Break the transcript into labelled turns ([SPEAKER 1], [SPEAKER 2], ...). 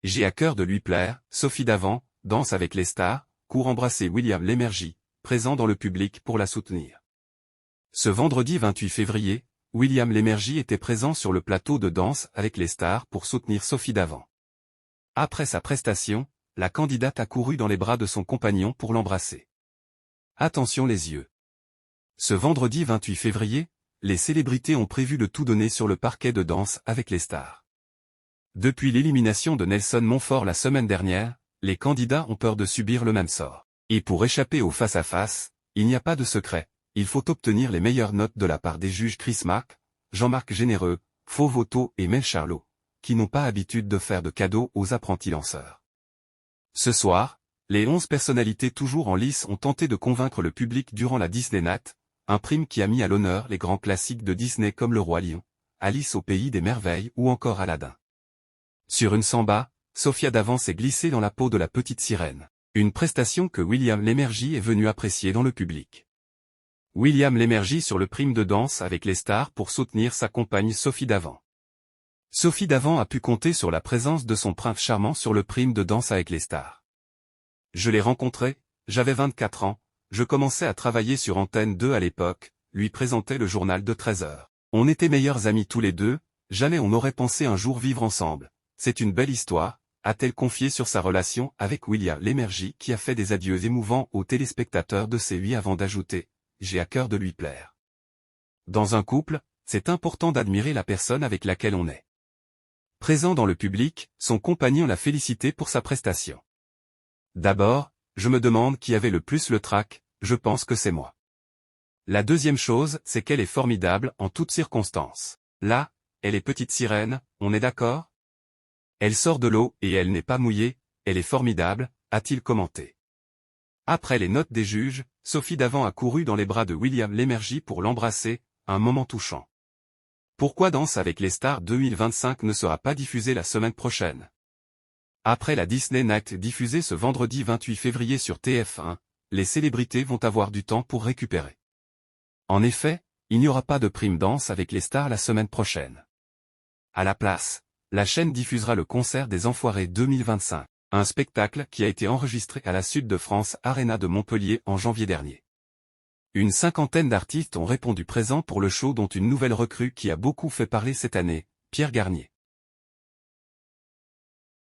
[SPEAKER 1] J'ai à cœur de lui plaire, Sophie Davant, Danse avec les stars, court embrasser William Lémergie, présent dans le public pour la soutenir. Ce vendredi 28 février, William Lémergie était présent sur le plateau de Danse avec les stars pour soutenir Sophie Davant. Après sa prestation, la candidate a couru dans les bras de son compagnon pour l'embrasser. Attention les yeux. Ce vendredi 28 février, les célébrités ont prévu de tout donner sur le parquet de Danse avec les stars. Depuis l'élimination de Nelson Montfort la semaine dernière, les candidats ont peur de subir le même sort. Et pour échapper au face-à-face, il n'y a pas de secret, il faut obtenir les meilleures notes de la part des juges Chris Mack, Jean-Marc Généreux, Faux Voto et Mel Charlot, qui n'ont pas habitude de faire de cadeaux aux apprentis lanceurs. Ce soir, les 11 personnalités toujours en lice ont tenté de convaincre le public durant la Disney Night, un prime qui a mis à l'honneur les grands classiques de Disney comme Le Roi Lion, Alice au Pays des Merveilles ou encore Aladdin. Sur une samba, Sophia Davant s'est glissée dans la peau de la petite sirène, une prestation que William Lémergie est venu apprécier dans le public. William Lémergie sur le prime de Danse avec les stars pour soutenir sa compagne Sophie Davant. Sophie Davant a pu compter sur la présence de son prince charmant sur le prime de Danse avec les stars. Je l'ai rencontré, j'avais 24 ans, je commençais à travailler sur Antenne 2 à l'époque, lui présentait le journal de 13h. On était meilleurs amis tous les deux, jamais on n'aurait pensé un jour vivre ensemble. C'est une belle histoire, a-t-elle confié sur sa relation avec William Lémergie qui a fait des adieux émouvants aux téléspectateurs de C8 avant d'ajouter « J'ai à cœur de lui plaire ». Dans un couple, c'est important d'admirer la personne avec laquelle on est. Présent dans le public, son compagnon l'a félicité pour sa prestation. D'abord, je me demande qui avait le plus le trac, je pense que c'est moi. La deuxième chose, c'est qu'elle est formidable en toutes circonstances. Là, elle est petite sirène, on est d'accord ? Elle sort de l'eau et elle n'est pas mouillée, elle est formidable, a-t-il commenté. Après les notes des juges, Sophie Davant a couru dans les bras de William Lémergie pour l'embrasser, un moment touchant. Pourquoi Danse avec les stars 2025 ne sera pas diffusée la semaine prochaine? Après la Disney Night diffusée ce vendredi 28 février sur TF1, les célébrités vont avoir du temps pour récupérer. En effet, il n'y aura pas de prime Danse avec les stars la semaine prochaine. À la place, la chaîne diffusera le concert des Enfoirés 2025, un spectacle qui a été enregistré à la Sud de France Arena de Montpellier en janvier dernier. Une cinquantaine d'artistes ont répondu présents pour le show dont une nouvelle recrue qui a beaucoup fait parler cette année, Pierre Garnier.